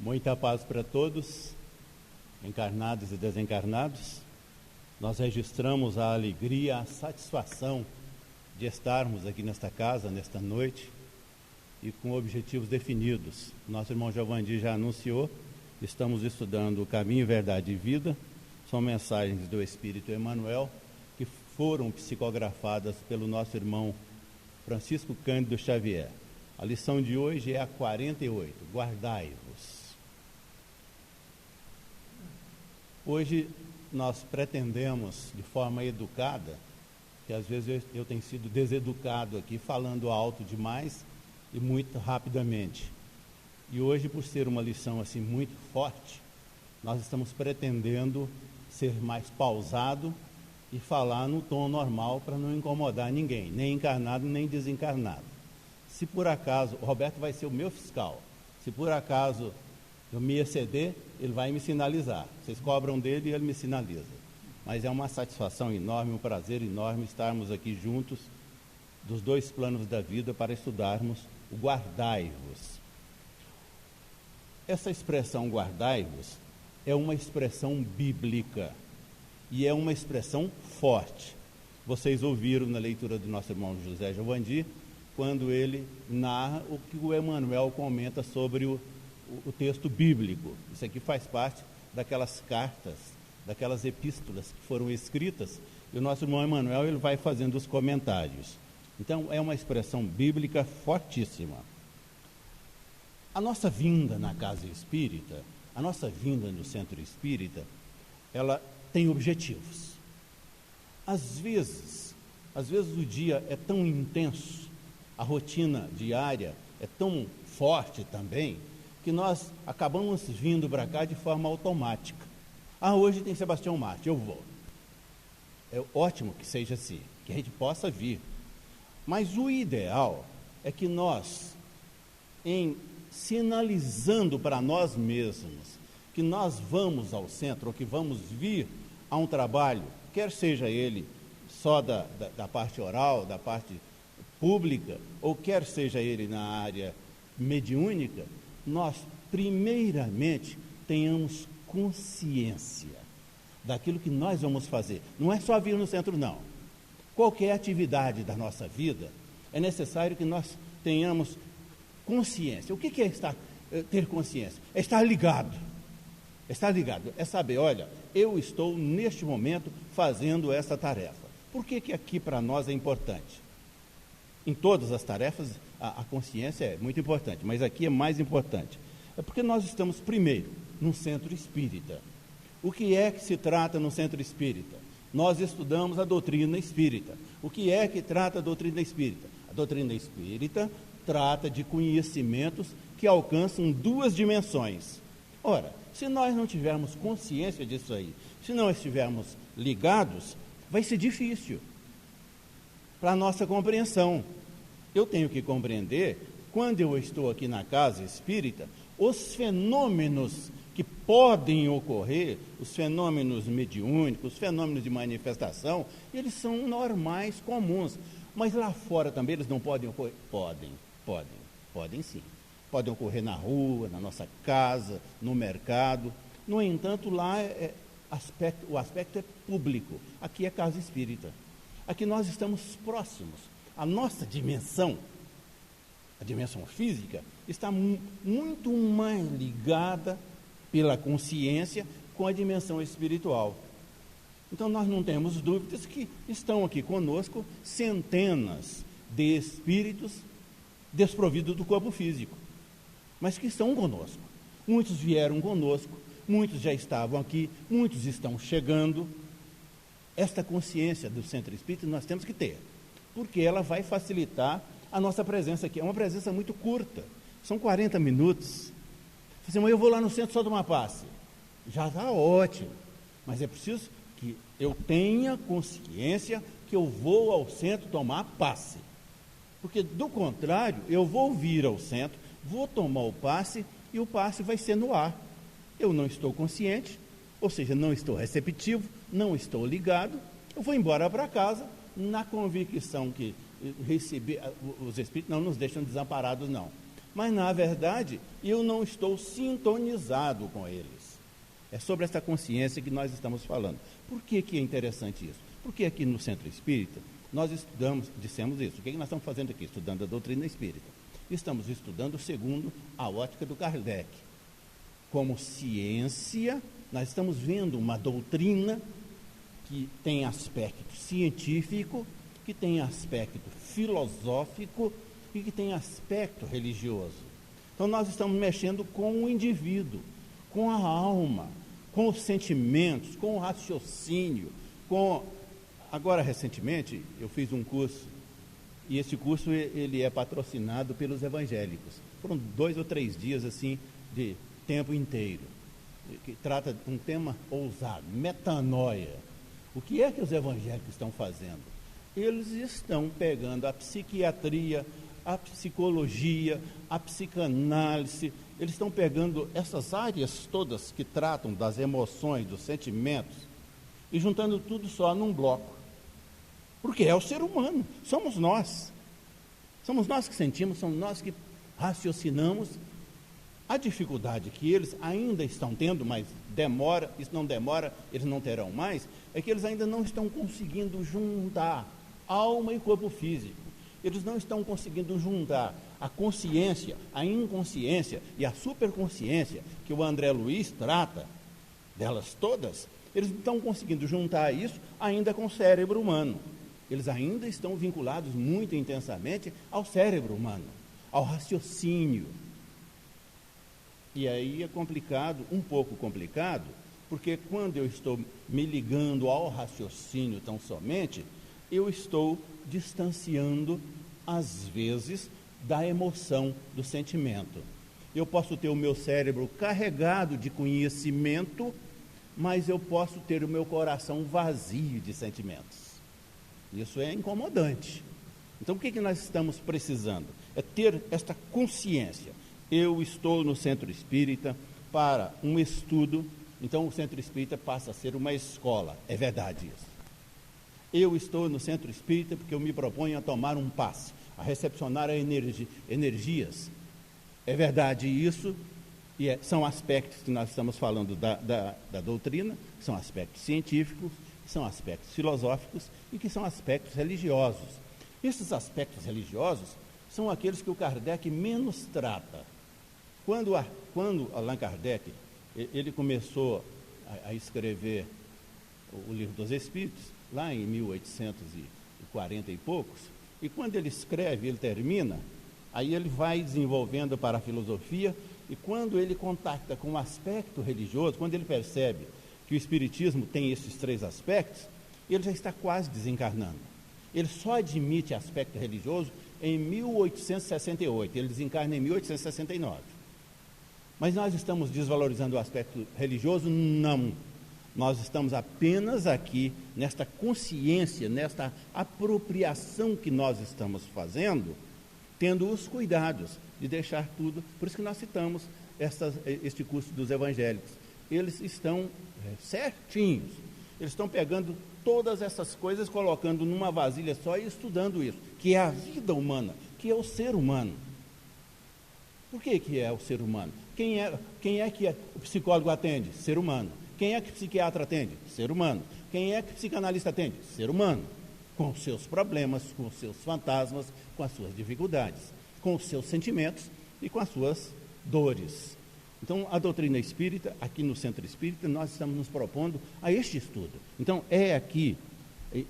Muita paz para todos, encarnados e desencarnados. Nós registramos a alegria, a satisfação de estarmos aqui nesta casa, nesta noite, e com objetivos definidos. Nosso irmão Giovanni já anunciou, estamos estudando o Caminho, Verdade e Vida. São mensagens do Espírito Emmanuel, que foram psicografadas pelo nosso irmão Francisco Cândido Xavier. A lição de hoje é a 48, guardai-vos. Hoje nós pretendemos, de forma educada, que às vezes eu tenho sido deseducado aqui, falando alto demais e muito rapidamente. E hoje, por ser uma lição assim muito forte, nós estamos pretendendo ser mais pausado e falar no tom normal para não incomodar ninguém, nem encarnado nem desencarnado. Se por acaso, o Roberto vai ser o meu fiscal, se por acaso eu me exceder, ele vai me sinalizar. Vocês cobram dele e ele me sinaliza. Mas é uma satisfação enorme, um prazer enorme estarmos aqui juntos, dos dois planos da vida, para estudarmos o guardai-vos. Essa expressão guardai-vos é uma expressão bíblica e é uma expressão forte. Vocês ouviram na leitura do nosso irmão José Giovanni, quando ele narra o que o Emmanuel comenta sobre o texto bíblico. Isso aqui faz parte daquelas cartas, daquelas epístolas que foram escritas, e o nosso irmão Emmanuel ele vai fazendo os comentários. Então, é uma expressão bíblica fortíssima. A nossa vinda na casa espírita, a nossa vinda no centro espírita, ela tem objetivos. Às vezes o dia é tão intenso, a rotina diária é tão forte também, que nós acabamos vindo para cá de forma automática. Hoje tem Sebastião Marte, eu vou. É ótimo que seja assim, que a gente possa vir. Mas o ideal é que nós, em sinalizando para nós mesmos que nós vamos ao centro, ou que vamos vir a um trabalho, quer seja ele só da parte oral, da parte pública, ou quer seja ele na área mediúnica, nós, primeiramente, tenhamos consciência daquilo que nós vamos fazer. Não é só vir no centro, não. Qualquer atividade da nossa vida, é necessário que nós tenhamos consciência. O que é ter consciência? É estar ligado. É saber, olha, eu estou, neste momento, fazendo essa tarefa. Por que aqui para nós é importante? Em todas as tarefas, a consciência é muito importante, mas aqui é mais importante. É porque nós estamos, primeiro, num centro espírita. O que é que se trata no centro espírita? Nós estudamos a doutrina espírita. O que é que trata a doutrina espírita? A doutrina espírita trata de conhecimentos que alcançam duas dimensões. Ora, se nós não tivermos consciência disso aí, se não estivermos ligados, vai ser difícil para a nossa compreensão. Eu tenho que compreender, quando eu estou aqui na casa espírita, os fenômenos que podem ocorrer, os fenômenos mediúnicos, os fenômenos de manifestação, eles são normais, comuns. Mas lá fora também eles não podem ocorrer? Podem sim. Podem ocorrer na rua, na nossa casa, no mercado. No entanto, lá o aspecto é público. Aqui é casa espírita. Aqui nós estamos próximos. A nossa dimensão, a dimensão física, está muito mais ligada pela consciência com a dimensão espiritual. Então nós não temos dúvidas que estão aqui conosco centenas de espíritos desprovidos do corpo físico, mas que estão conosco. Muitos vieram conosco, muitos já estavam aqui, muitos estão chegando. Esta consciência do centro espírita nós temos que ter, porque ela vai facilitar a nossa presença aqui. É uma presença muito curta, são 40 minutos. Você diz, mas eu vou lá no centro só tomar passe. Já está ótimo, mas é preciso que eu tenha consciência que eu vou ao centro tomar passe. Porque, do contrário, eu vou vir ao centro, vou tomar o passe e o passe vai ser no ar. Eu não estou consciente, ou seja, não estou receptivo, não estou ligado, eu vou embora para casa na convicção que receber, os espíritos não nos deixam desamparados, não. mas na verdade eu não estou sintonizado com eles. É sobre essa consciência que nós estamos falando. Por que é interessante isso? Porque aqui no Centro Espírita nós dissemos isso. O que nós estamos fazendo aqui? Estudando a doutrina espírita. Estamos estudando segundo a ótica do Kardec. Como ciência, nós estamos vendo uma doutrina que tem aspecto científico, que tem aspecto filosófico e que tem aspecto religioso. Então nós estamos mexendo com o indivíduo, com a alma, com os sentimentos, com o raciocínio, Agora, recentemente, eu fiz um curso, e esse curso ele é patrocinado pelos evangélicos. Foram 2 ou 3 dias, assim, de tempo inteiro, que trata de um tema ousado, metanoia. O que é que os evangélicos estão fazendo? Eles estão pegando a psiquiatria, a psicologia, a psicanálise, eles estão pegando essas áreas todas que tratam das emoções, dos sentimentos, e juntando tudo só num bloco. Porque é o ser humano, somos nós. Somos nós que sentimos, somos nós que raciocinamos. A dificuldade que eles ainda estão tendo, mas demora, isso não demora, eles não terão mais, é que eles ainda não estão conseguindo juntar alma e corpo físico. Eles não estão conseguindo juntar a consciência, a inconsciência e a superconsciência, que o André Luiz trata delas todas. Eles não estão conseguindo juntar isso ainda com o cérebro humano. Eles ainda estão vinculados muito intensamente ao cérebro humano, ao raciocínio. E aí é complicado, um pouco complicado, porque quando eu estou me ligando ao raciocínio tão somente, eu estou distanciando, às vezes, da emoção, do sentimento. Eu posso ter o meu cérebro carregado de conhecimento, mas eu posso ter o meu coração vazio de sentimentos. Isso é incomodante. Então, o que nós estamos precisando? É ter esta consciência. Eu estou no Centro Espírita para um estudo, então o Centro Espírita passa a ser uma escola. É verdade isso. Eu estou no Centro Espírita porque eu me proponho a tomar um passe, a recepcionar energias. É verdade isso, e são aspectos que nós estamos falando da doutrina, são aspectos científicos, são aspectos filosóficos e que são aspectos religiosos. Esses aspectos religiosos são aqueles que o Kardec menos trata. Quando Allan Kardec ele começou a escrever o Livro dos Espíritos, lá em 1840 e poucos, e quando ele escreve, ele termina, aí ele vai desenvolvendo para a filosofia, e quando ele contacta com o aspecto religioso, quando ele percebe que o Espiritismo tem esses 3 aspectos, ele já está quase desencarnando. Ele só admite aspecto religioso em 1868, ele desencarna em 1869. Mas nós estamos desvalorizando o aspecto religioso? Não. Nós estamos apenas aqui, nesta consciência, nesta apropriação que nós estamos fazendo, tendo os cuidados de deixar tudo. Por isso que nós citamos este curso dos evangélicos. Eles estão certinhos, eles estão pegando todas essas coisas, colocando numa vasilha só e estudando isso, que é a vida humana, que é o ser humano. Por que é o ser humano? Quem é que o psicólogo atende? Ser humano. Quem é que o psiquiatra atende? Ser humano. Quem é que o psicanalista atende? Ser humano. Com os seus problemas, com os seus fantasmas, com as suas dificuldades, com os seus sentimentos e com as suas dores. Então, a doutrina espírita, aqui no Centro Espírita, nós estamos nos propondo a este estudo. Então, é aqui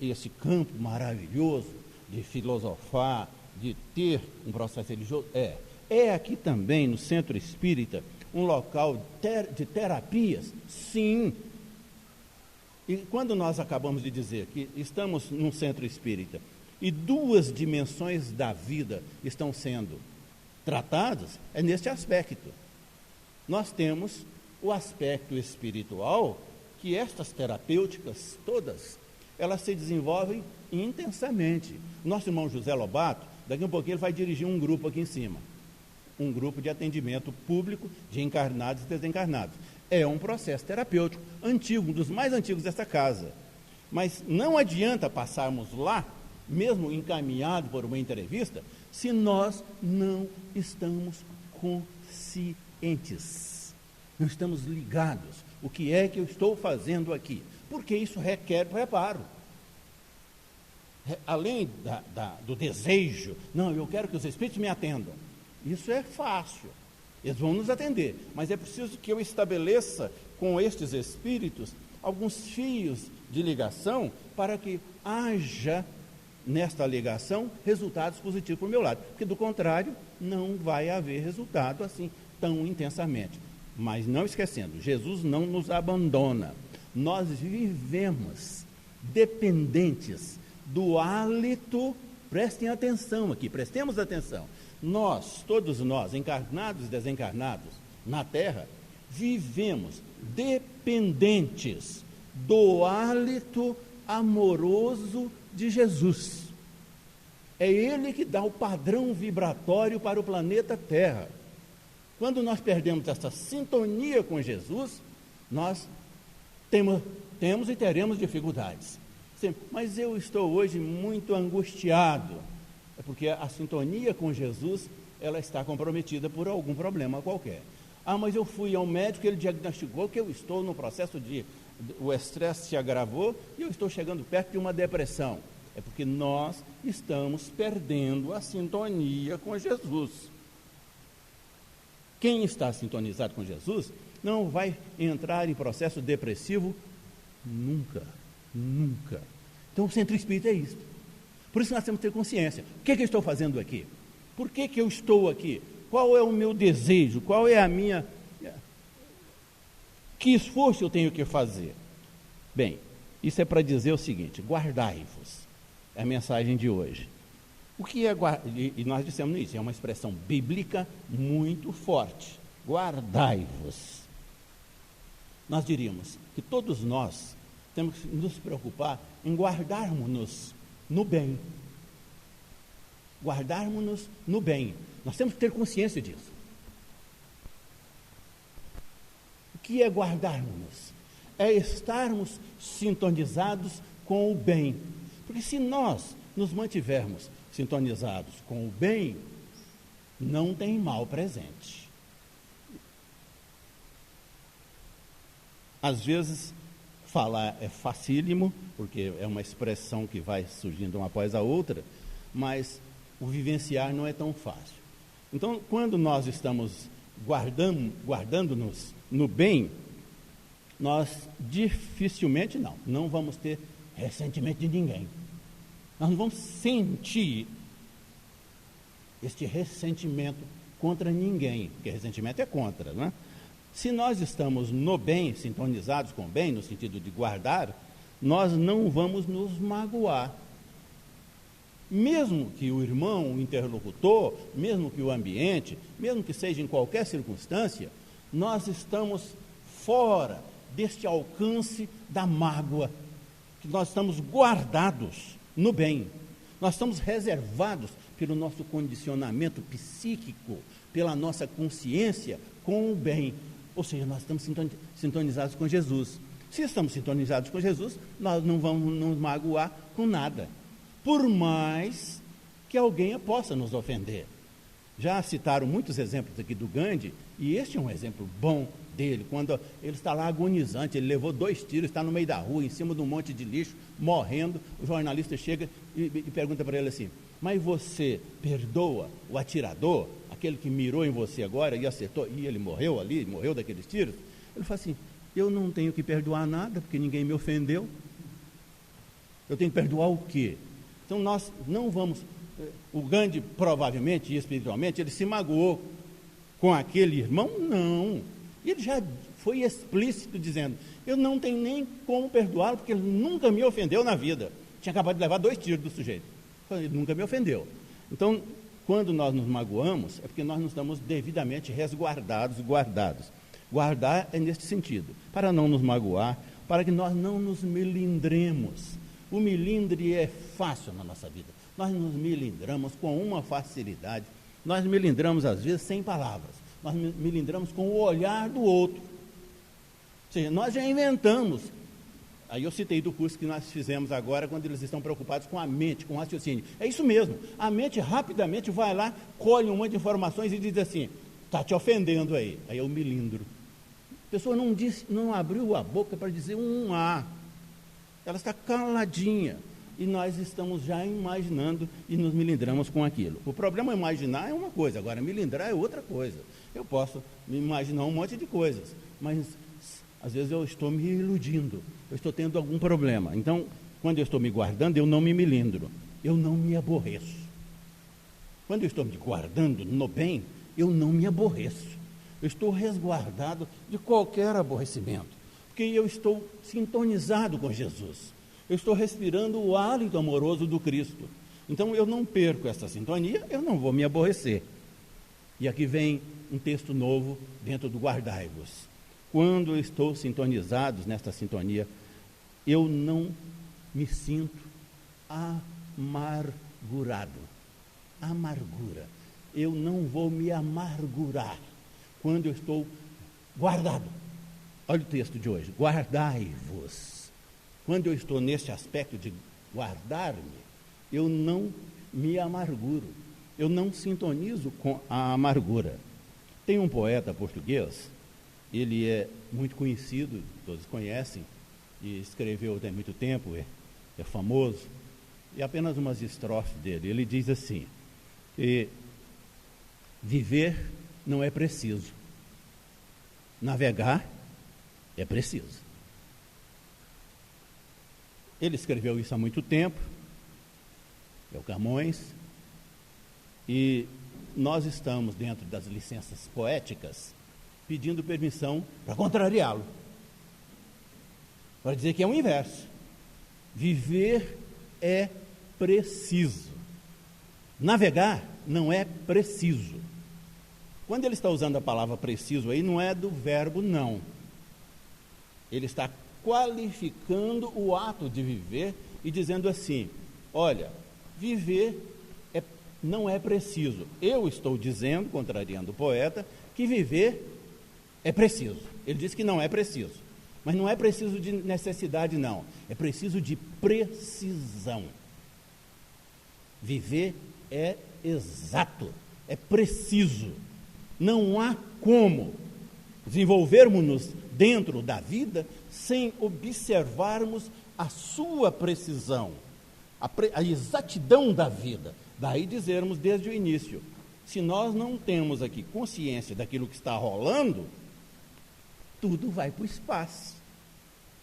esse campo maravilhoso de filosofar, de ter um processo religioso? É aqui também, no Centro Espírita, um local de terapias? Sim. E quando nós acabamos de dizer que estamos num Centro Espírita e 2 dimensões da vida estão sendo tratadas, é neste aspecto. Nós temos o aspecto espiritual, que estas terapêuticas todas, elas se desenvolvem intensamente. Nosso irmão José Lobato, daqui a um pouquinho ele vai dirigir um grupo aqui em cima, um grupo de atendimento público de encarnados e desencarnados. É um processo terapêutico antigo, um dos mais antigos dessa casa. Mas não adianta passarmos lá, mesmo encaminhado por uma entrevista, se nós não estamos conscientes. Não estamos ligados. O que é que eu estou fazendo aqui? Porque isso requer preparo. Além do desejo, não, eu quero que os Espíritos me atendam. Isso é fácil. Eles vão nos atender. Mas é preciso que eu estabeleça com estes Espíritos alguns fios de ligação para que haja nesta ligação resultados positivos para o meu lado, porque do contrário não vai haver resultado assim tão intensamente. Mas não esquecendo, Jesus não nos abandona. Nós vivemos dependentes do hálito. Prestem atenção aqui, prestemos atenção. Nós, todos nós, encarnados e desencarnados na Terra, vivemos dependentes do hálito amoroso de Jesus. É Ele que dá o padrão vibratório para o planeta Terra. Quando nós perdemos essa sintonia com Jesus, nós temos e teremos dificuldades. Sim, mas eu estou hoje muito angustiado. É porque a sintonia com Jesus, ela está comprometida por algum problema qualquer. Ah, mas eu fui ao médico, ele diagnosticou que eu estou no processo o estresse se agravou e eu estou chegando perto de uma depressão. É porque nós estamos perdendo a sintonia com Jesus. Quem está sintonizado com Jesus não vai entrar em processo depressivo nunca, nunca. Então o centro espírita é isso. Por isso nós temos que ter consciência. O que eu estou fazendo aqui? Por que eu estou aqui? Qual é o meu desejo? Qual é a minha... Que esforço eu tenho que fazer? Bem, isso é para dizer o seguinte: guardai-vos. É a mensagem de hoje. O que é guardar? E nós dissemos isso, é uma expressão bíblica muito forte. Guardai-vos. Nós diríamos que todos nós temos que nos preocupar em guardarmos-nos no bem. Guardarmos-nos no bem. Nós temos que ter consciência disso. O que é guardarmos-nos? É estarmos sintonizados com o bem. Porque se nós nos mantivermos sintonizados com o bem, não tem mal presente. Às vezes, falar é facílimo, porque é uma expressão que vai surgindo uma após a outra, mas o vivenciar não é tão fácil. Então, quando nós estamos guardando-nos no bem, nós dificilmente não vamos ter ressentimento de ninguém. Nós não vamos sentir este ressentimento contra ninguém, porque ressentimento é contra, não é? Se nós estamos no bem, sintonizados com o bem, no sentido de guardar, nós não vamos nos magoar. Mesmo que o irmão, o interlocutor, mesmo que o ambiente, mesmo que seja em qualquer circunstância, nós estamos fora deste alcance da mágoa, que nós estamos guardados no bem. Nós estamos reservados pelo nosso condicionamento psíquico, pela nossa consciência com o bem. Ou seja, nós estamos sintonizados com Jesus. Se estamos sintonizados com Jesus, nós não vamos nos magoar com nada, por mais que alguém possa nos ofender. Já citaram muitos exemplos aqui do Gandhi, e este é um exemplo bom dele, quando ele está lá agonizante, ele levou 2 tiros, está no meio da rua, em cima de um monte de lixo, morrendo. O jornalista chega e pergunta para ele assim: mas você perdoa o atirador, aquele que mirou em você agora e acertou, e ele morreu ali, morreu daqueles tiros? Ele fala assim: eu não tenho que perdoar nada, porque ninguém me ofendeu. Eu tenho que perdoar o quê? Então nós não vamos... O Gandhi, provavelmente, espiritualmente, ele se magoou com aquele irmão? Não. Ele já foi explícito dizendo: eu não tenho nem como perdoá-lo, porque ele nunca me ofendeu na vida. Tinha acabado de levar 2 tiros do sujeito. Ele nunca me ofendeu. Então, quando nós nos magoamos, é porque nós não estamos devidamente resguardados e guardados. Guardar é neste sentido, para não nos magoar, para que nós não nos melindremos. O melindre é fácil na nossa vida. Nós nos melindramos com uma facilidade. Nós melindramos, às vezes, sem palavras. Nós melindramos com o olhar do outro. Ou seja, nós já inventamos. Aí eu citei do curso que nós fizemos agora, quando eles estão preocupados com a mente, com o raciocínio. É isso mesmo. A mente rapidamente vai lá, colhe um monte de informações e diz assim: está te ofendendo aí. Aí eu milindro. A pessoa não abriu a boca para dizer um A. Ela está caladinha. E nós estamos já imaginando e nos milindramos com aquilo. O problema é imaginar é uma coisa, agora milindrar é outra coisa. Eu posso me imaginar um monte de coisas, mas às vezes eu estou me iludindo, eu estou tendo algum problema. Então, quando eu estou me guardando, eu não me milindro, eu não me aborreço. Quando eu estou me guardando no bem, eu não me aborreço. Eu estou resguardado de qualquer aborrecimento, porque eu estou sintonizado com Jesus. Eu estou respirando o hálito amoroso do Cristo. Então, eu não perco essa sintonia, eu não vou me aborrecer. E aqui vem um texto novo dentro do guardai-vos. Quando eu estou sintonizado nesta sintonia, eu não me sinto amargurado. Amargura. Eu não vou me amargurar quando eu estou guardado. Olha o texto de hoje. Guardai-vos. Quando eu estou nesse aspecto de guardar-me, eu não me amarguro, eu não sintonizo com a amargura. Tem um poeta português, ele é muito conhecido, todos conhecem, e escreveu tem muito tempo, é famoso, e apenas umas estrofes dele. Ele diz assim, que viver não é preciso, navegar é preciso. Ele escreveu isso há muito tempo, é o Camões, e nós estamos, dentro das licenças poéticas, pedindo permissão para contrariá-lo, para dizer que é o inverso. Viver é preciso, navegar não é preciso. Quando ele está usando a palavra preciso aí, não é do verbo não, ele está qualificando o ato de viver e dizendo assim, olha, viver não é preciso. Eu estou dizendo, contrariando o poeta, que viver é preciso. Ele diz que não é preciso, mas não é preciso de necessidade não, é preciso de precisão. Viver é exato, é preciso. Não há como desenvolvermos-nos dentro da vida sem observarmos a sua precisão, a exatidão da vida. Daí dizermos desde o início, se nós não temos aqui consciência daquilo que está rolando, tudo vai para o espaço.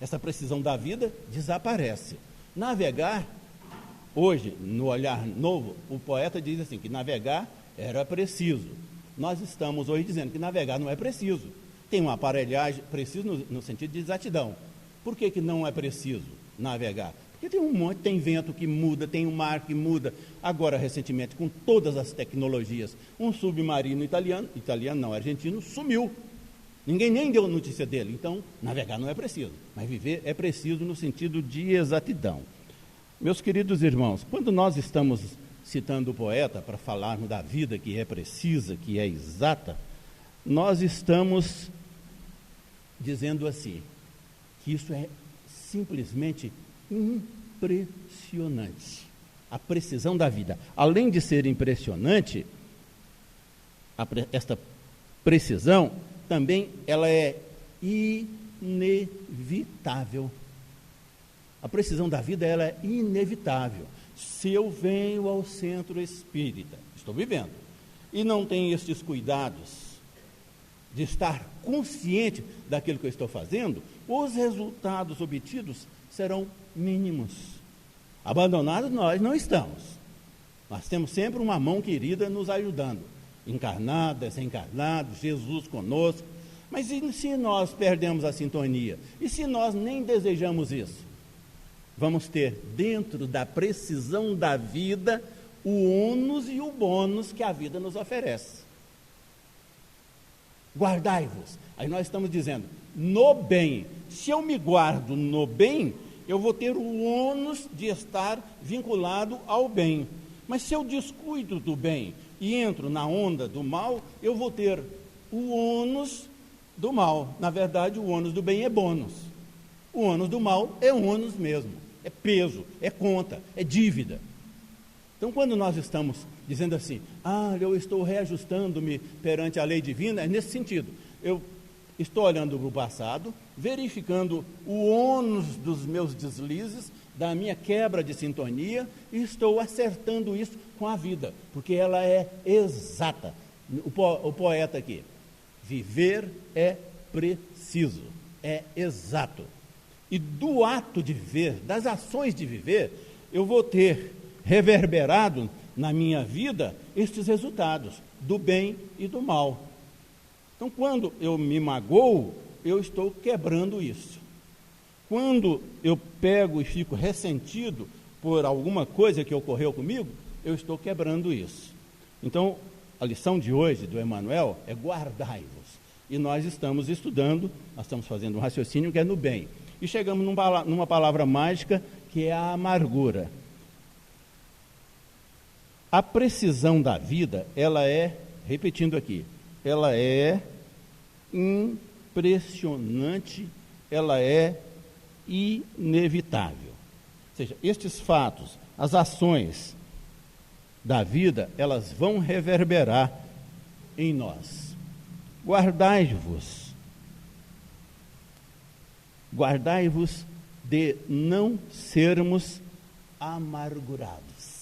Essa precisão da vida desaparece. Navegar, hoje, no olhar novo, o poeta diz assim, que navegar era preciso. Nós estamos hoje dizendo que navegar não é preciso. Tem uma aparelhagem, preciso no sentido de exatidão. Por que não é preciso navegar? Porque tem um monte, tem vento que muda, tem um mar que muda. Agora, recentemente, com todas as tecnologias, um submarino argentino, sumiu. Ninguém nem deu notícia dele. Então, navegar não é preciso, mas viver é preciso no sentido de exatidão. Meus queridos irmãos, quando nós estamos citando o poeta para falarmos da vida que é precisa, que é exata, nós estamos dizendo assim, que isso é simplesmente impressionante. A precisão da vida. Além de ser impressionante, esta precisão também ela é inevitável. A precisão da vida ela é inevitável. Se eu venho ao centro espírita, estou vivendo, e não tenho estes cuidados de estar consciente daquilo que eu estou fazendo, os resultados obtidos serão mínimos. Abandonados nós não estamos. Nós temos sempre uma mão querida nos ajudando, encarnado, desencarnado, Jesus conosco. Mas e se nós perdemos a sintonia? E se nós nem desejamos isso? Vamos ter dentro da precisão da vida o ônus e o bônus que a vida nos oferece. Guardai-vos. Aí nós estamos dizendo, no bem. Se eu me guardo no bem, eu vou ter o ônus de estar vinculado ao bem. Mas se eu descuido do bem e entro na onda do mal, eu vou ter o ônus do mal. Na verdade, o ônus do bem é bônus. O ônus do mal é ônus mesmo. É peso, é conta, é dívida. Então, quando nós estamos dizendo assim, eu estou reajustando-me perante a lei divina, é nesse sentido. Eu estou olhando para o passado, verificando o ônus dos meus deslizes, da minha quebra de sintonia, e estou acertando isso com a vida, porque ela é exata. O poeta aqui, viver é preciso, é exato. E do ato de viver, das ações de viver, eu vou ter reverberado na minha vida estes resultados, do bem e do mal. Então, quando eu me magoo, eu estou quebrando isso. Quando eu pego e fico ressentido por alguma coisa que ocorreu comigo, eu estou quebrando isso. Então, a lição de hoje do Emmanuel é guardai-vos. E nós estamos estudando, nós estamos fazendo um raciocínio que é no bem. E chegamos numa palavra mágica que é a amargura. A precisão da vida, ela é, repetindo aqui, ela é impressionante, ela é inevitável. Ou seja, estes fatos, as ações da vida, elas vão reverberar em nós. Guardai-vos de não sermos amargurados.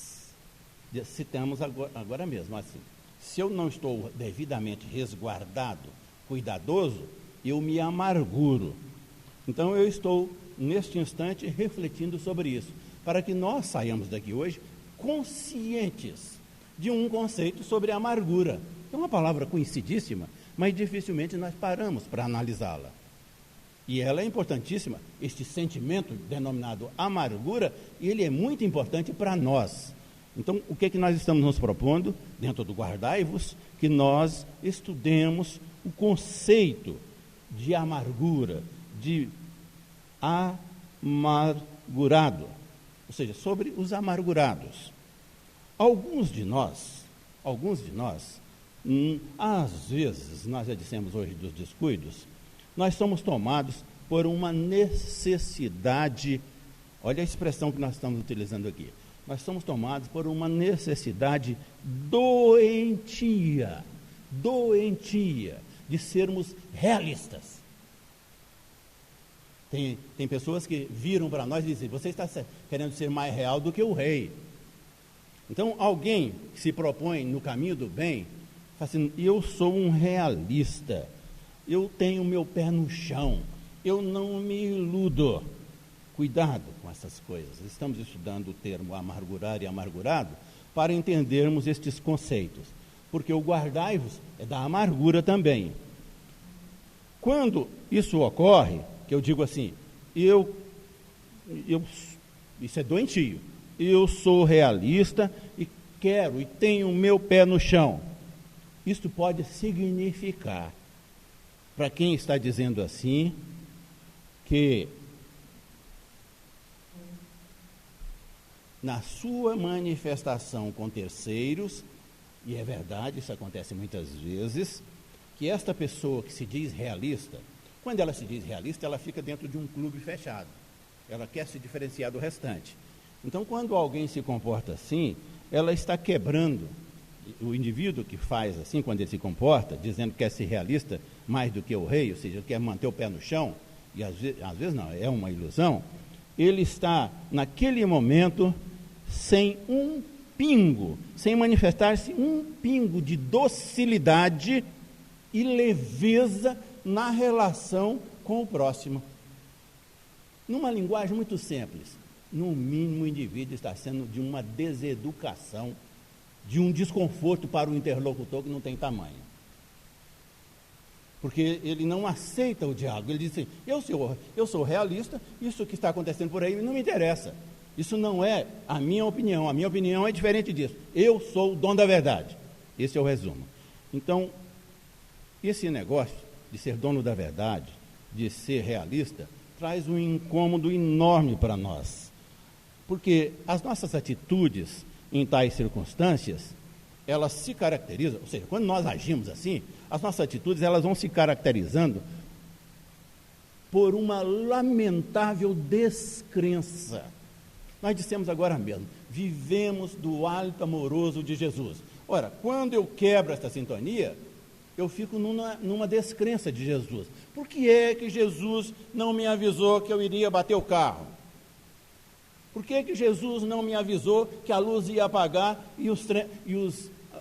Citamos agora mesmo assim, se eu não estou devidamente resguardado, cuidadoso, eu me amarguro. Então eu estou, neste instante, refletindo sobre isso, para que nós saiamos daqui hoje conscientes de um conceito sobre amargura. É uma palavra conhecidíssima, mas dificilmente nós paramos para analisá-la. E ela é importantíssima, este sentimento denominado amargura, ele é muito importante para nós. Então, o que nós estamos nos propondo, dentro do Guardai-vos, que nós estudemos o conceito de amargura, de amargurado, ou seja, sobre os amargurados. Alguns de nós, às vezes, nós já dissemos hoje dos descuidos, nós somos tomados por uma necessidade, olha a expressão que nós estamos utilizando aqui, nós somos tomados por uma necessidade doentia, de sermos realistas. Tem pessoas que viram para nós e dizem, você está querendo ser mais real do que o rei. Então, alguém que se propõe no caminho do bem, fala assim, eu sou um realista, eu tenho meu pé no chão, eu não me iludo. Cuidado com essas coisas. Estamos estudando o termo amargurar e amargurado para entendermos estes conceitos, porque o guardai-vos é da amargura também. Quando isso ocorre, que eu digo assim, isso é doentio, eu sou realista e quero e tenho o meu pé no chão. Isso pode significar, para quem está dizendo assim, que na sua manifestação com terceiros, e é verdade, isso acontece muitas vezes, que esta pessoa que se diz realista, quando ela se diz realista, ela fica dentro de um clube fechado. Ela quer se diferenciar do restante. Então, quando alguém se comporta assim, ela está quebrando. O indivíduo que faz assim, quando ele se comporta, dizendo que quer ser realista mais do que o rei, ou seja, quer manter o pé no chão, e às vezes não, é uma ilusão, ele está, naquele momento, sem um pingo, sem manifestar-se um pingo de docilidade e leveza na relação com o próximo. Numa linguagem muito simples, no mínimo o indivíduo está sendo de uma deseducação, de um desconforto para o interlocutor que não tem tamanho. Porque ele não aceita o diálogo, ele diz assim, eu sou realista, isso que está acontecendo por aí não me interessa. Isso não é a minha opinião é diferente disso. Eu sou o dono da verdade. Esse é o resumo. Então, esse negócio de ser dono da verdade, de ser realista, traz um incômodo enorme para nós. Porque as nossas atitudes em tais circunstâncias, elas se caracterizam, ou seja, quando nós agimos assim, as nossas atitudes elas vão se caracterizando por uma lamentável descrença. Nós dissemos agora mesmo, vivemos do hálito amoroso de Jesus. Ora, quando eu quebro esta sintonia, eu fico numa descrença de Jesus. Por que é que Jesus não me avisou que eu iria bater o carro? Por que é que Jesus não me avisou que a luz ia apagar e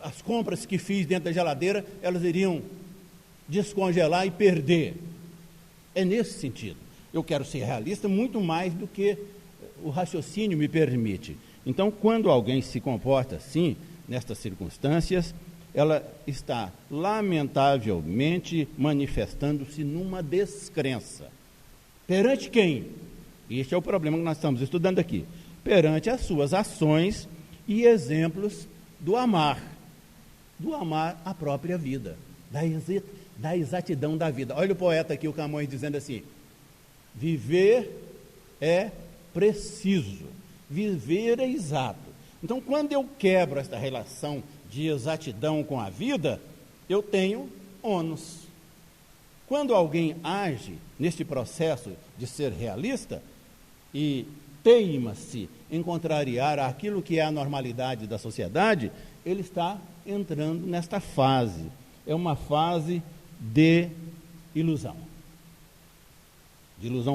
as compras que fiz dentro da geladeira, elas iriam descongelar e perder? É nesse sentido. Eu quero ser realista muito mais do que o raciocínio me permite. Então, quando alguém se comporta assim, nestas circunstâncias, ela está lamentavelmente manifestando-se numa descrença. Perante quem? Este é o problema que nós estamos estudando aqui. Perante as suas ações e exemplos do amar a própria vida, da exatidão da vida. Olha o poeta aqui, o Camões, dizendo assim: viver é preciso, viver é exato. Então, quando eu quebro esta relação de exatidão com a vida, eu tenho ônus. Quando alguém age neste processo de ser realista e teima-se em contrariar aquilo que é a normalidade da sociedade, ele está entrando nesta fase. É uma fase de ilusão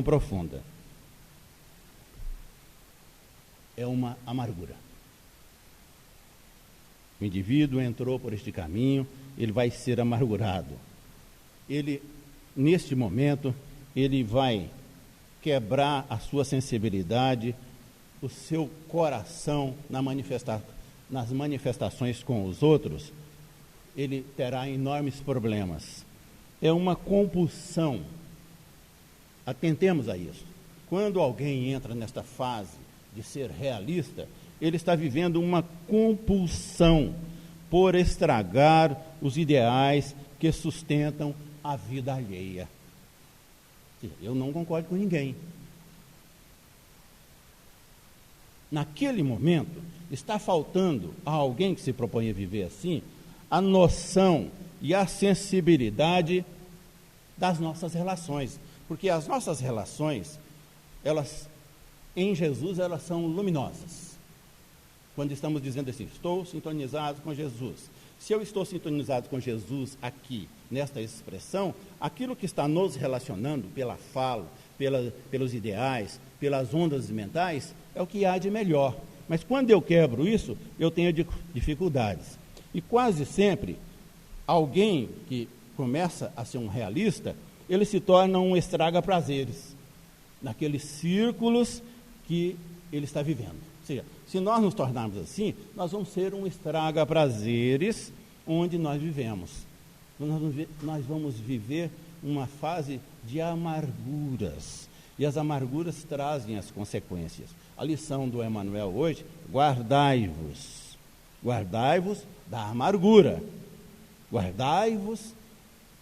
profunda. É uma amargura. O indivíduo entrou por este caminho, ele vai ser amargurado. Ele, neste momento, ele vai quebrar a sua sensibilidade, o seu coração nas manifestações com os outros. Ele terá enormes problemas. É uma compulsão. Atentemos a isso. Quando alguém entra nesta fase de ser realista, ele está vivendo uma compulsão por estragar os ideais que sustentam a vida alheia. Eu não concordo com ninguém. Naquele momento, está faltando a alguém que se propõe a viver assim a noção e a sensibilidade das nossas relações. Porque as nossas relações, em Jesus, elas são luminosas. Quando estamos dizendo assim, estou sintonizado com Jesus. Se eu estou sintonizado com Jesus aqui, nesta expressão, aquilo que está nos relacionando pela fala, pelos ideais, pelas ondas mentais, é o que há de melhor. Mas quando eu quebro isso, eu tenho dificuldades. E quase sempre, alguém que começa a ser um realista, ele se torna um estraga-prazeres, naqueles círculos que ele está vivendo. Ou seja, se nós nos tornarmos assim, nós vamos ser um estraga-prazeres onde nós vivemos. Nós vamos viver uma fase de amarguras. E as amarguras trazem as consequências. A lição do Emmanuel hoje: guardai-vos. Guardai-vos da amargura. Guardai-vos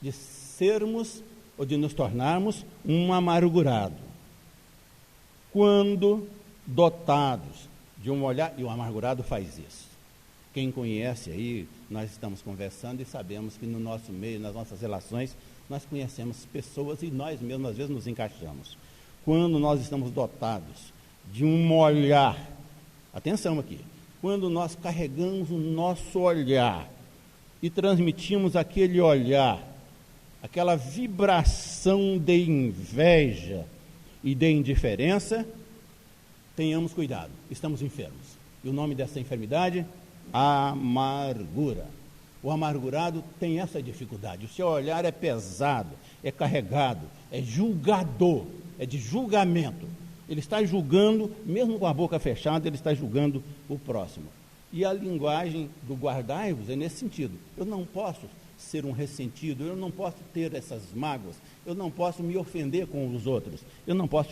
de sermos ou de nos tornarmos um amargurado. Quando dotados de um olhar, e o amargurado faz isso. Quem conhece aí, nós estamos conversando e sabemos que no nosso meio, nas nossas relações, nós conhecemos pessoas e nós mesmos às vezes nos encaixamos. Quando nós estamos dotados de um olhar, atenção aqui, quando nós carregamos o nosso olhar e transmitimos aquele olhar, aquela vibração de inveja e de indiferença, tenhamos cuidado, estamos enfermos. E o nome dessa enfermidade? Amargura. O amargurado tem essa dificuldade. O seu olhar é pesado, é carregado, é julgador, é de julgamento. Ele está julgando, mesmo com a boca fechada, ele está julgando o próximo. E a linguagem do guardai-vos é nesse sentido. Eu não posso ser um ressentido, eu não posso ter essas mágoas, eu não posso me ofender com os outros, eu não posso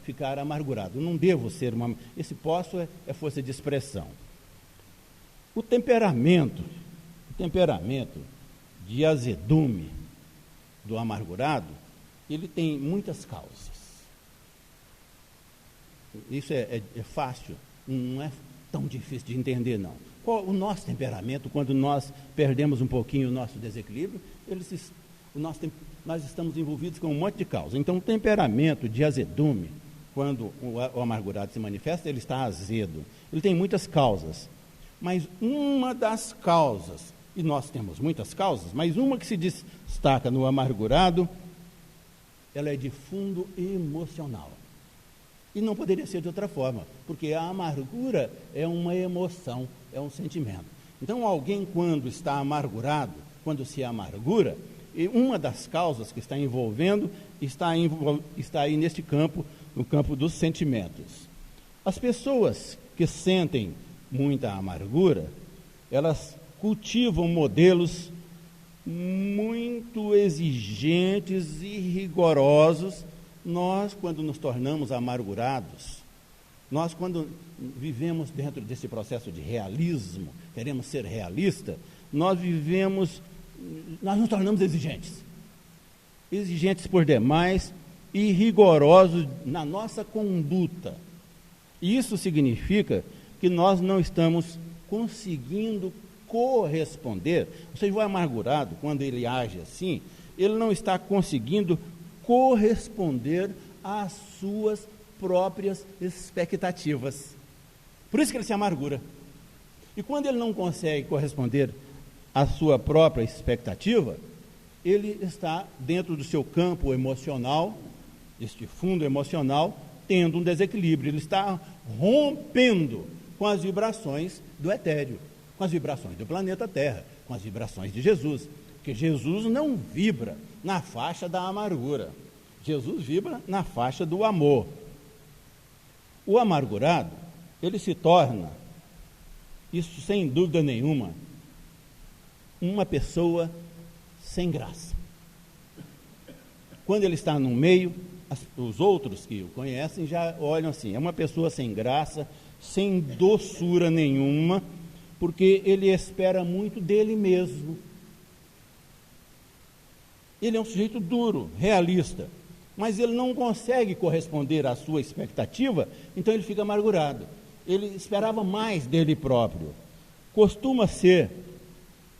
ficar amargurado, eu não devo ser uma... Esse posso é força de expressão. O temperamento de azedume do amargurado, ele tem muitas causas. Isso é fácil, não é tão difícil de entender, não. O nosso temperamento, quando nós perdemos um pouquinho o nosso desequilíbrio, nós estamos envolvidos com um monte de causas. Então, o temperamento de azedume quando o amargurado se manifesta, ele está azedo. Ele tem muitas causas, mas uma das causas, e nós temos muitas causas, mas uma que se destaca no amargurado, ela é de fundo emocional. E não poderia ser de outra forma, porque a amargura é uma emoção, é um sentimento. Então, alguém quando está amargurado, quando se amargura, e uma das causas que está envolvendo está aí neste campo, no campo dos sentimentos. As pessoas que sentem muita amargura, elas cultivam modelos muito exigentes e rigorosos. Nós, quando nos tornamos amargurados, nós, quando vivemos dentro desse processo de realismo, queremos ser realistas, nós nos tornamos exigentes por demais e rigorosos na nossa conduta. E isso significa que nós não estamos conseguindo corresponder. Ou seja, o amargurado, quando ele age assim, ele não está conseguindo corresponder às suas próprias expectativas. Por isso que ele se amargura. E quando ele não consegue corresponder à sua própria expectativa, ele está dentro do seu campo emocional, este fundo emocional, tendo um desequilíbrio. Ele está rompendo com as vibrações do etéreo, com as vibrações do planeta Terra, com as vibrações de Jesus. Porque Jesus não vibra na faixa da amargura. Jesus vibra na faixa do amor. O amargurado, ele se torna, isso sem dúvida nenhuma, uma pessoa sem graça. Quando ele está no meio, os outros que o conhecem já olham assim, é uma pessoa sem graça, sem doçura nenhuma, porque ele espera muito dele mesmo. Ele é um sujeito duro, realista, mas ele não consegue corresponder à sua expectativa, então ele fica amargurado. Ele esperava mais dele próprio. Costuma ser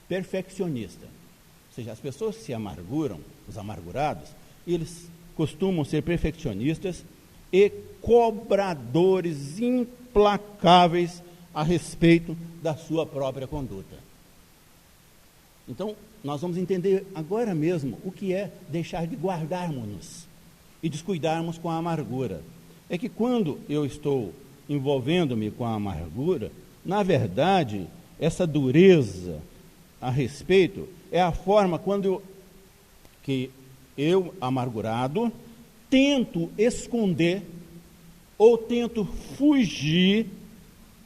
perfeccionista. Ou seja, as pessoas que se amarguram, os amargurados, eles costumam ser perfeccionistas e cobradores implacáveis a respeito da sua própria conduta. Então, nós vamos entender agora mesmo o que é deixar de guardarmos-nos e descuidarmos com a amargura. É que quando eu estou envolvendo-me com a amargura, na verdade, essa dureza a respeito é a forma que eu, amargurado, tento esconder ou tento fugir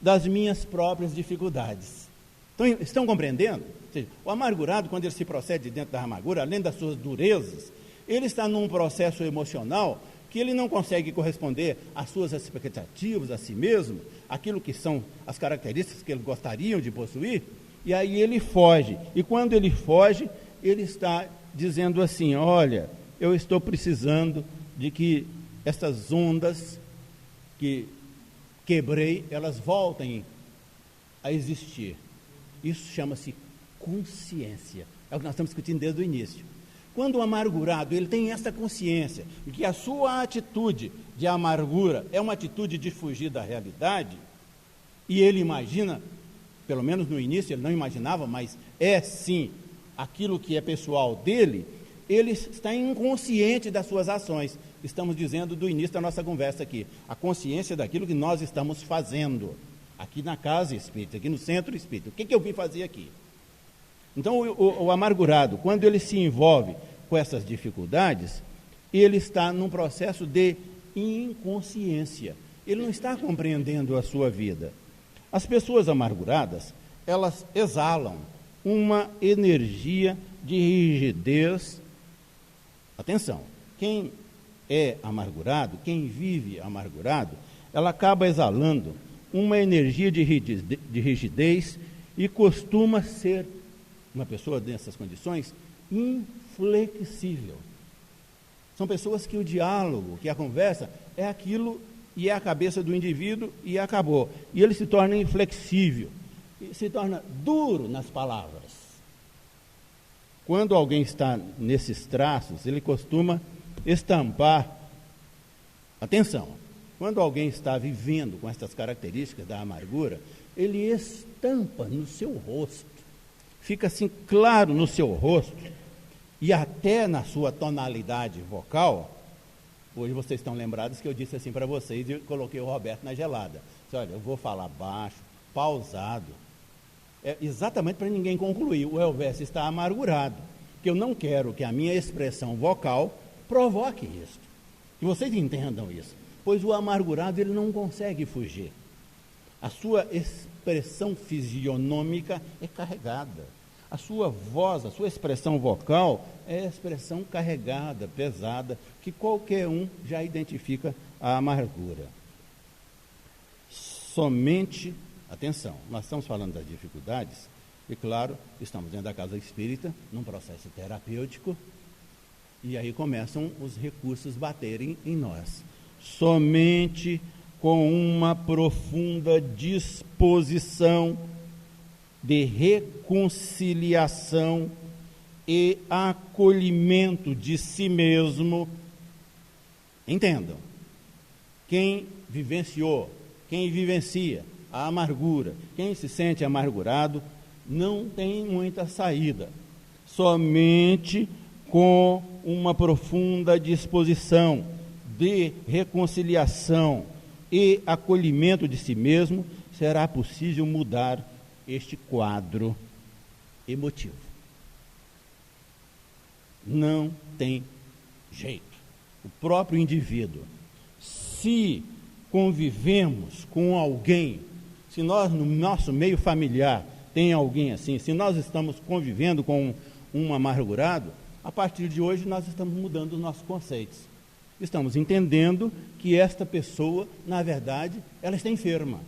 das minhas próprias dificuldades. Então, estão compreendendo? Ou seja, o amargurado, quando ele se procede dentro da amargura, além das suas durezas, ele está num processo emocional que ele não consegue corresponder às suas expectativas, a si mesmo, aquilo que são as características que ele gostaria de possuir, e aí ele foge. E quando ele foge, ele está dizendo assim, olha, eu estou precisando de que essas ondas que quebrei, elas voltem a existir. Isso chama-se consciência. É o que nós estamos discutindo desde o início. Quando o amargurado, ele tem essa consciência de que a sua atitude de amargura é uma atitude de fugir da realidade, e ele imagina, pelo menos no início ele não imaginava, mas é sim aquilo que é pessoal dele, ele está inconsciente das suas ações. Estamos dizendo do início da nossa conversa aqui, a consciência daquilo que nós estamos fazendo, aqui na casa espírita, aqui no centro espírita. O que eu vim fazer aqui? Então, o amargurado, quando ele se envolve com essas dificuldades, ele está num processo de inconsciência. Ele não está compreendendo a sua vida. As pessoas amarguradas, elas exalam uma energia de rigidez. Atenção, quem é amargurado, quem vive amargurado, ela acaba exalando uma energia de rigidez e costuma ser uma pessoa nessas condições inflexível. São pessoas que o diálogo, que a conversa é aquilo e é a cabeça do indivíduo e acabou. E ele se torna inflexível, se torna duro nas palavras. Quando alguém está nesses traços, ele costuma estampar, atenção, Quando alguém está vivendo com estas características da amargura, ele estampa no seu rosto, fica assim claro no seu rosto, e até na sua tonalidade vocal. Hoje vocês estão lembrados que eu disse assim para vocês, e eu coloquei o Roberto na gelada. Disse, olha, eu vou falar baixo, pausado, exatamente para ninguém concluir, o Elvésio está amargurado, porque eu não quero que a minha expressão vocal provoque isso, que vocês entendam isso, pois o amargurado ele não consegue fugir, a sua expressão fisionômica é carregada, a sua voz, a sua expressão vocal é expressão carregada, pesada, que qualquer um já identifica a amargura. Somente, atenção, nós estamos falando das dificuldades, e claro, estamos dentro da casa espírita, num processo terapêutico, e aí começam os recursos baterem em nós. Somente com uma profunda disposição de reconciliação e acolhimento de si mesmo. Entendam, quem vivenciou, quem vivencia a amargura, quem se sente amargurado, não tem muita saída. Somente com uma profunda disposição de reconciliação e acolhimento de si mesmo, será possível mudar este quadro emotivo. Não tem jeito. O próprio indivíduo, se convivemos com alguém, se nós no nosso meio familiar tem alguém assim, se nós estamos convivendo com um amargurado, a partir de hoje nós estamos mudando os nossos conceitos. Estamos entendendo que esta pessoa, na verdade, ela está enferma.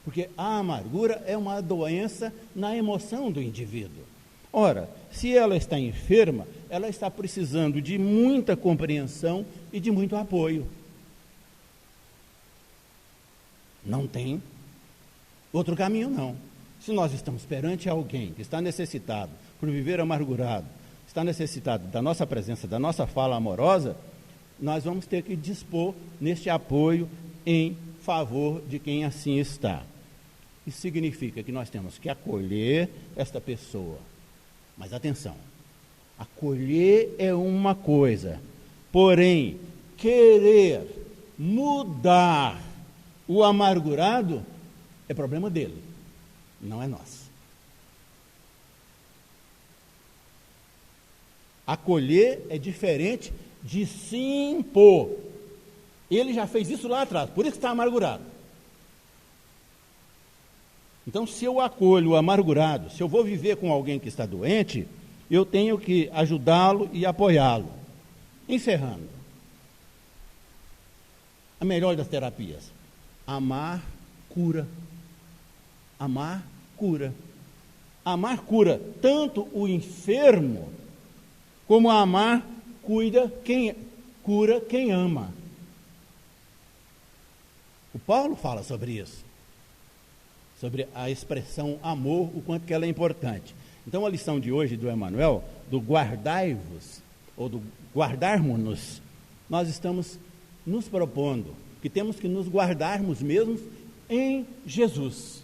Porque a amargura é uma doença na emoção do indivíduo. Ora, se ela está enferma, ela está precisando de muita compreensão e de muito apoio. Não tem outro caminho, não. Se nós estamos perante alguém que está necessitado por viver amargurado, está necessitado da nossa presença, da nossa fala amorosa, nós vamos ter que dispor neste apoio em favor de quem assim está. Isso significa que nós temos que acolher esta pessoa. Mas atenção, acolher é uma coisa, porém, querer mudar o amargurado é problema dele, não é nosso. Acolher é diferente de se impor. Ele já fez isso lá atrás, por isso está amargurado. Então, se eu acolho o amargurado, se eu vou viver com alguém que está doente, eu tenho que ajudá-lo e apoiá-lo. Encerrando. A melhor das terapias. Amar cura. Amar cura. Amar cura tanto o enfermo, como amar cura quem ama. O Paulo fala sobre isso, sobre a expressão amor, o quanto que ela é importante. Então a lição de hoje do Emmanuel, do guardai-vos, ou do guardarmos-nos, nós estamos nos propondo que temos que nos guardarmos mesmos em Jesus,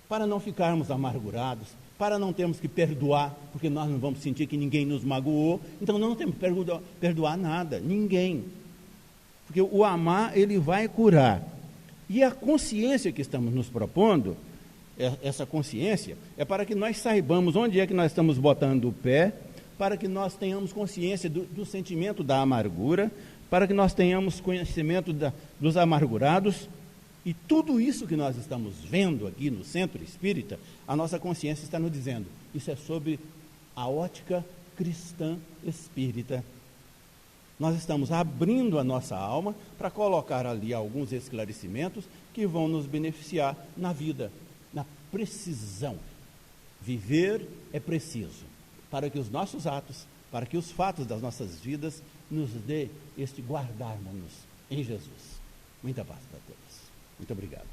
para não ficarmos amargurados, para não termos que perdoar, porque nós não vamos sentir que ninguém nos magoou, então não temos que perdoar nada, ninguém. Porque o amar, ele vai curar. E a consciência que estamos nos propondo, essa consciência, é para que nós saibamos onde é que nós estamos botando o pé, para que nós tenhamos consciência do sentimento da amargura, para que nós tenhamos conhecimento dos amargurados. E tudo isso que nós estamos vendo aqui no Centro Espírita, a nossa consciência está nos dizendo, isso é sobre a ótica cristã espírita. Nós estamos abrindo a nossa alma para colocar ali alguns esclarecimentos que vão nos beneficiar na vida, na precisão. Viver é preciso, para que os nossos atos, para que os fatos das nossas vidas nos dê este guardarmos-nos em Jesus. Muita paz para todos. Muito obrigado.